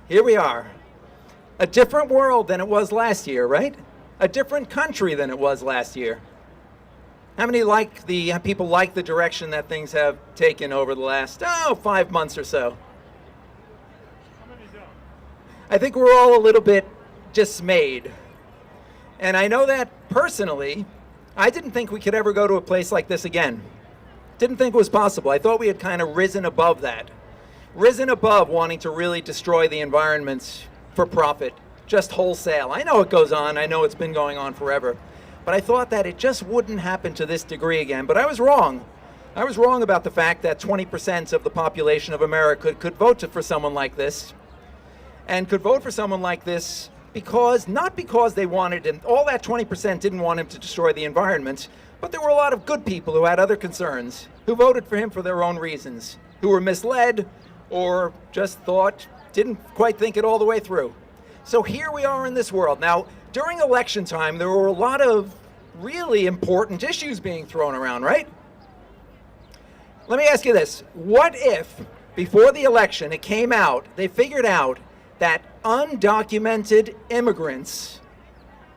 Here we are. A different world than it was last year, right? A different country than it was last year. How many people like the direction that things have taken over the last, 5 months or so? How many don't? I think we're all a little bit dismayed. And I know that personally, I didn't think we could ever go to a place like this again. Didn't think it was possible. I thought we had kind of risen above that. Risen above wanting to really destroy the environment for profit, just wholesale. I know it goes on. I know it's been going on forever. But I thought that it just wouldn't happen to this degree again. But I was wrong. I was wrong about the fact that 20% of the population of America could vote for someone like this. And could vote for someone like this not because they wanted him, all that 20% didn't want him to destroy the environment, but there were a lot of good people who had other concerns, who voted for him for their own reasons, who were misled or just didn't quite think it all the way through. So here we are in this world. Now, during election time, there were a lot of really important issues being thrown around, right? Let me ask you this. What if, before the election, it came out, they figured out that undocumented immigrants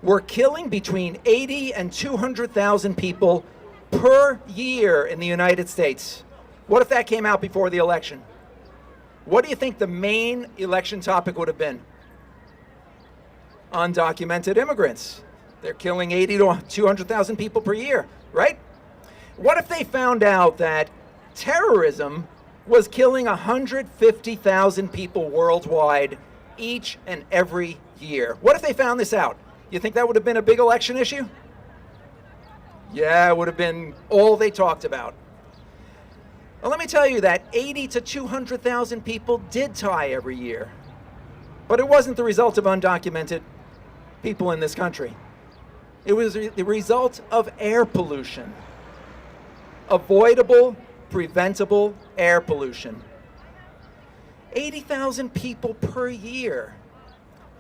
were killing between 80 and 200,000 people per year in the United States? What if that came out before the election? What do you think the main election topic would have been? Undocumented immigrants. They're killing 80 to 200,000 people per year, right? What if they found out that terrorism was killing 150,000 people worldwide each and every year? What if they found this out? You think that would have been a big election issue? Yeah, it would have been all they talked about. Well, let me tell you that 80 to 200,000 people did die every year. But it wasn't the result of undocumented people in this country. It was the result of air pollution. Avoidable, preventable air pollution. 80,000 people per year.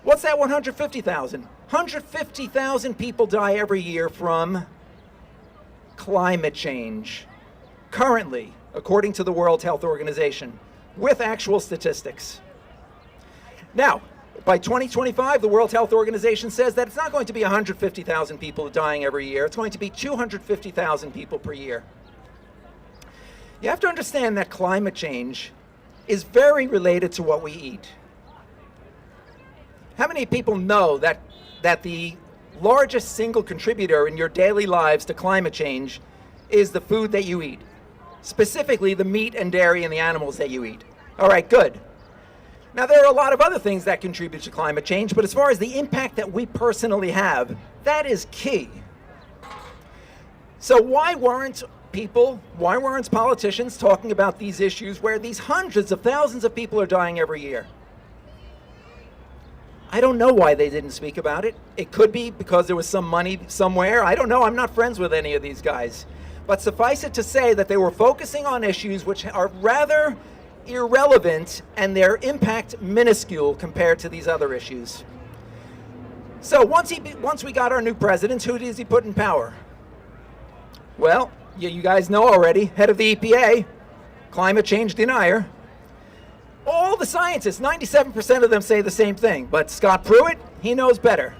What's that 150,000? 150,000 people die every year from climate change. Currently, according to the World Health Organization, with actual statistics. Now, by 2025, the World Health Organization says that it's not going to be 150,000 people dying every year. It's going to be 250,000 people per year. You have to understand that climate change is very related to what we eat. How many people know that the largest single contributor in your daily lives to climate change is the food that you eat? Specifically, the meat and dairy and the animals that you eat. All right, good. Now, there are a lot of other things that contribute to climate change, but as far as the impact that we personally have, that is key. So why weren't politicians talking about these issues where these hundreds of thousands of people are dying every year? I don't know why they didn't speak about it. It could be because there was some money somewhere. I don't know. I'm not friends with any of these guys. But suffice it to say that they were focusing on issues which are rather irrelevant and their impact minuscule compared to these other issues. So once we got our new president, who does he put in power? Well, you guys know already, head of the EPA, climate change denier. All the scientists, 97% of them say the same thing, but Scott Pruitt, he knows better.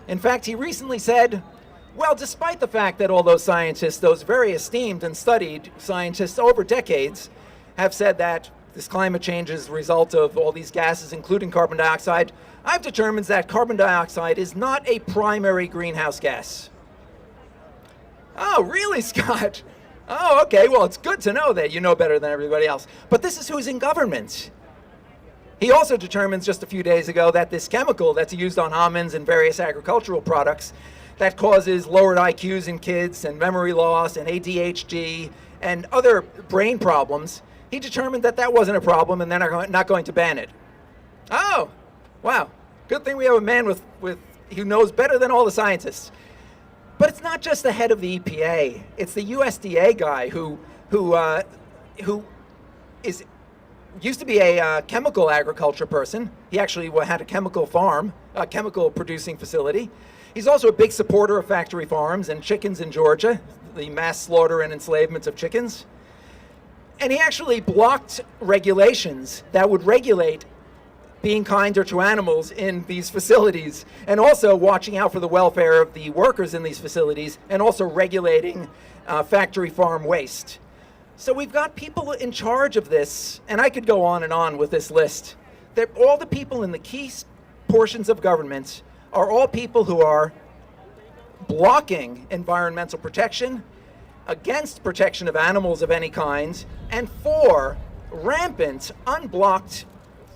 In fact, he recently said, well, despite the fact that all those scientists, those very esteemed and studied scientists over decades, have said that this climate change is the result of all these gases, including carbon dioxide, I've determined that carbon dioxide is not a primary greenhouse gas. Oh, really, Scott? Oh, okay, well, it's good to know that you know better than everybody else. But this is who's in government. He also determines just a few days ago that this chemical that's used on almonds and various agricultural products that causes lowered IQs in kids and memory loss and ADHD and other brain problems, he determined that that wasn't a problem and they're not going to ban it. Oh, wow. Good thing we have a man who knows better than all the scientists. But it's not just the head of the EPA. It's the USDA guy who used to be a chemical agriculture person. He actually had a chemical farm, a chemical producing facility. He's also a big supporter of factory farms and chickens in Georgia, the mass slaughter and enslavement of chickens. And he actually blocked regulations that would regulate being kinder to animals in these facilities, and also watching out for the welfare of the workers in these facilities, and also regulating factory farm waste. So we've got people in charge of this, and I could go on and on with this list. All the people in the key portions of government are all people who are blocking environmental protection, against protection of animals of any kind, and for rampant, unblocked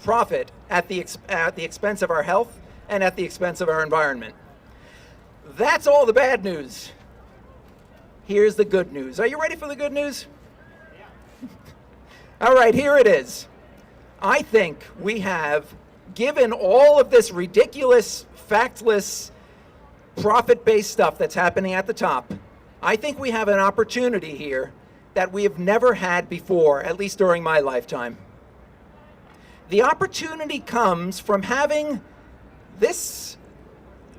profit at the expense of our health and at the expense of our environment. That's all the bad news. Here's the good news. Are you ready for the good news? All right, here it is. I think we have, given all of this ridiculous, factless, profit-based stuff that's happening at the top, I think we have an opportunity here that we have never had before, at least during my lifetime. The opportunity comes from having this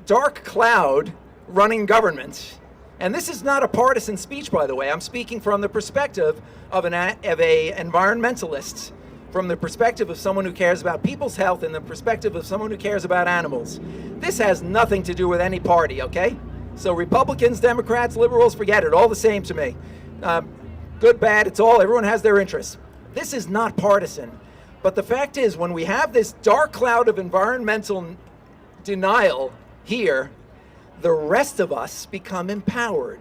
dark cloud running government. And this is not a partisan speech, by the way. I'm speaking from the perspective of a environmentalist, from the perspective of someone who cares about people's health, and the perspective of someone who cares about animals. This has nothing to do with any party, okay? So Republicans, Democrats, liberals, forget it, all the same to me. Good, bad, it's all, everyone has their interests. This is not partisan. But the fact is, when we have this dark cloud of environmental denial here, the rest of us become empowered.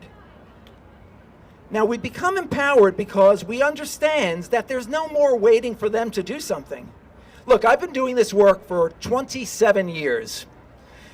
Now, we become empowered because we understand that there's no more waiting for them to do something. Look, I've been doing this work for 27 years.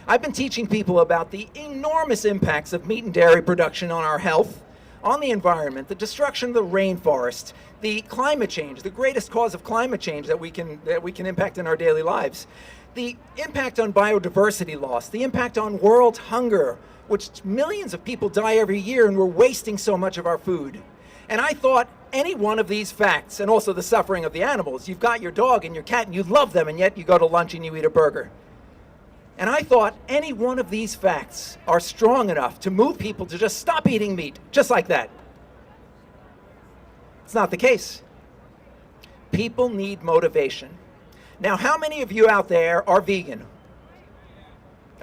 I've been teaching people about the enormous impacts of meat and dairy production on our health, on the environment, the destruction of the rainforest, the climate change, the greatest cause of climate change that we can impact in our daily lives, the impact on biodiversity loss, the impact on world hunger, which millions of people die every year, and we're wasting so much of our food. And I thought any one of these facts, and also the suffering of the animals, you've got your dog and your cat and you love them, and yet you go to lunch and you eat a burger. And I thought any one of these facts are strong enough to move people to just stop eating meat, just like that. It's not the case. People need motivation. Now, how many of you out there are vegan?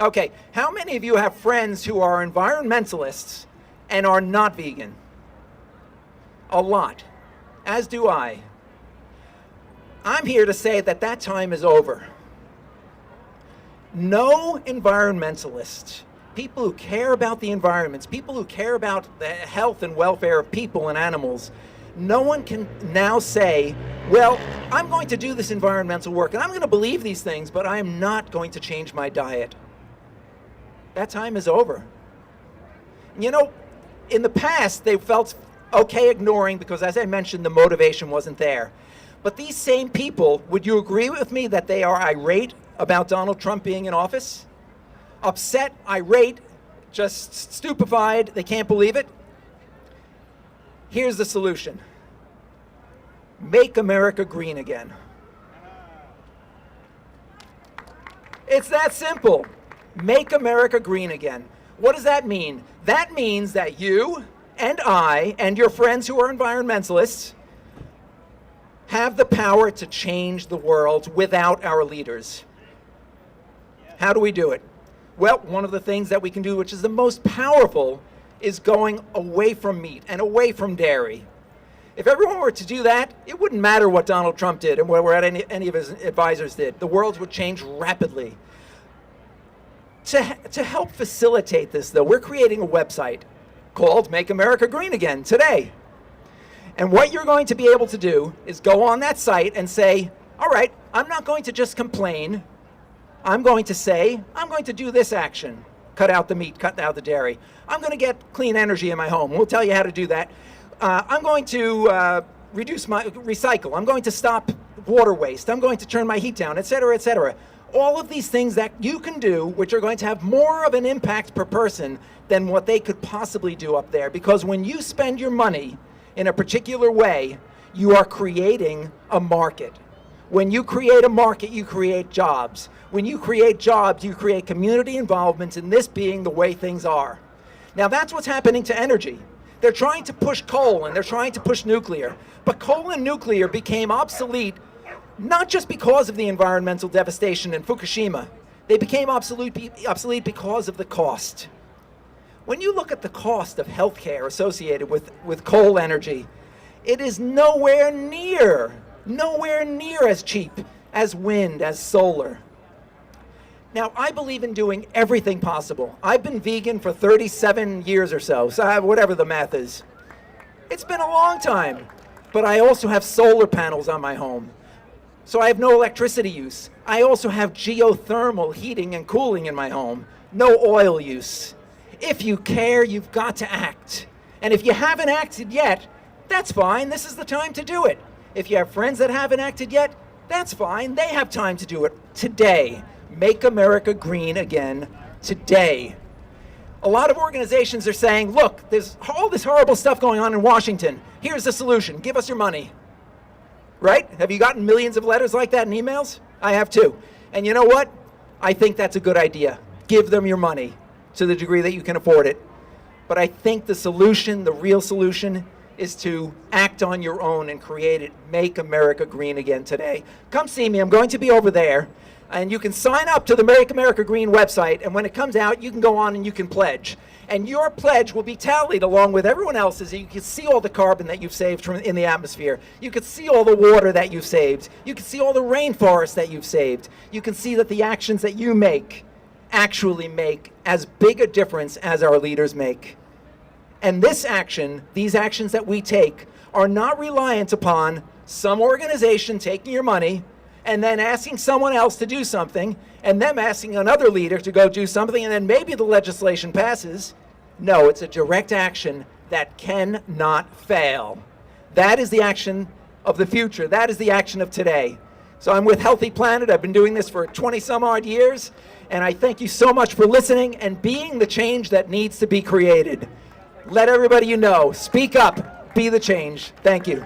Okay, how many of you have friends who are environmentalists and are not vegan? A lot, as do I. I'm here to say that that time is over. No environmentalists, people who care about the environments, people who care about the health and welfare of people and animals, no one can now say, well, I'm going to do this environmental work and I'm going to believe these things, but I'm not going to change my diet. That time is over. You know, in the past, they felt okay ignoring because, as I mentioned, the motivation wasn't there. But these same people, would you agree with me that they are irate about Donald Trump being in office? Upset, irate, just stupefied, they can't believe it? Here's the solution. Make America green again. It's that simple. Make America green again. What does that mean? That means that you and I and your friends who are environmentalists have the power to change the world without our leaders. How do we do it? Well, one of the things that we can do, which is the most powerful, is going away from meat and away from dairy. If everyone were to do that, it wouldn't matter what Donald Trump did and what any of his advisors did. The world would change rapidly. To help facilitate this, though, we're creating a website called Make America Green Again today. And what you're going to be able to do is go on that site and say, all right, I'm not going to just complain. I'm going to say, I'm going to do this action. Cut out the meat, cut out the dairy. I'm going to get clean energy in my home. We'll tell you how to do that. I'm going to recycle. I'm going to stop water waste. I'm going to turn my heat down, et cetera, et cetera. All of these things that you can do, which are going to have more of an impact per person than what they could possibly do up there. Because when you spend your money in a particular way, you are creating a market. When you create a market, you create jobs. When you create jobs, you create community involvement, and this being the way things are. Now, that's what's happening to energy. They're trying to push coal and they're trying to push nuclear. But coal and nuclear became obsolete not just because of the environmental devastation in Fukushima. They became obsolete because of the cost. When you look at the cost of healthcare associated with coal energy, it is nowhere near as cheap as wind, as solar. Now, I believe in doing everything possible. I've been vegan for 37 years or so whatever the math is. It's been a long time, but I also have solar panels on my home. So I have no electricity use. I also have geothermal heating and cooling in my home. No oil use. If you care, you've got to act. And if you haven't acted yet, that's fine. This is the time to do it. If you have friends that haven't acted yet, that's fine. They have time to do it today. Make America green again today. A lot of organizations are saying, look, there's all this horrible stuff going on in Washington. Here's the solution. Give us your money. Right? Have you gotten millions of letters like that and emails? I have too. And you know what? I think that's a good idea. Give them your money to the degree that you can afford it. But I think the solution, the real solution, is to act on your own and create it. Make America green again today. Come see me. I'm going to be over there. And you can sign up to the Make America Green website. And when it comes out, you can go on and you can pledge. And your pledge will be tallied along with everyone else's. You can see all the carbon that you've saved from in the atmosphere. You can see all the water that you've saved. You can see all the rainforests that you've saved. You can see that the actions that you make actually make as big a difference as our leaders make. And this action, these actions that we take, are not reliant upon some organization taking your money and then asking someone else to do something, and them asking another leader to go do something, and then maybe the legislation passes. No, it's a direct action that cannot fail. That is the action of the future. That is the action of today. So I'm with HealthyPlanet. I've been doing this for 20 some odd years, and I thank you so much for listening and being the change that needs to be created. Let everybody you know, speak up, be the change. Thank you.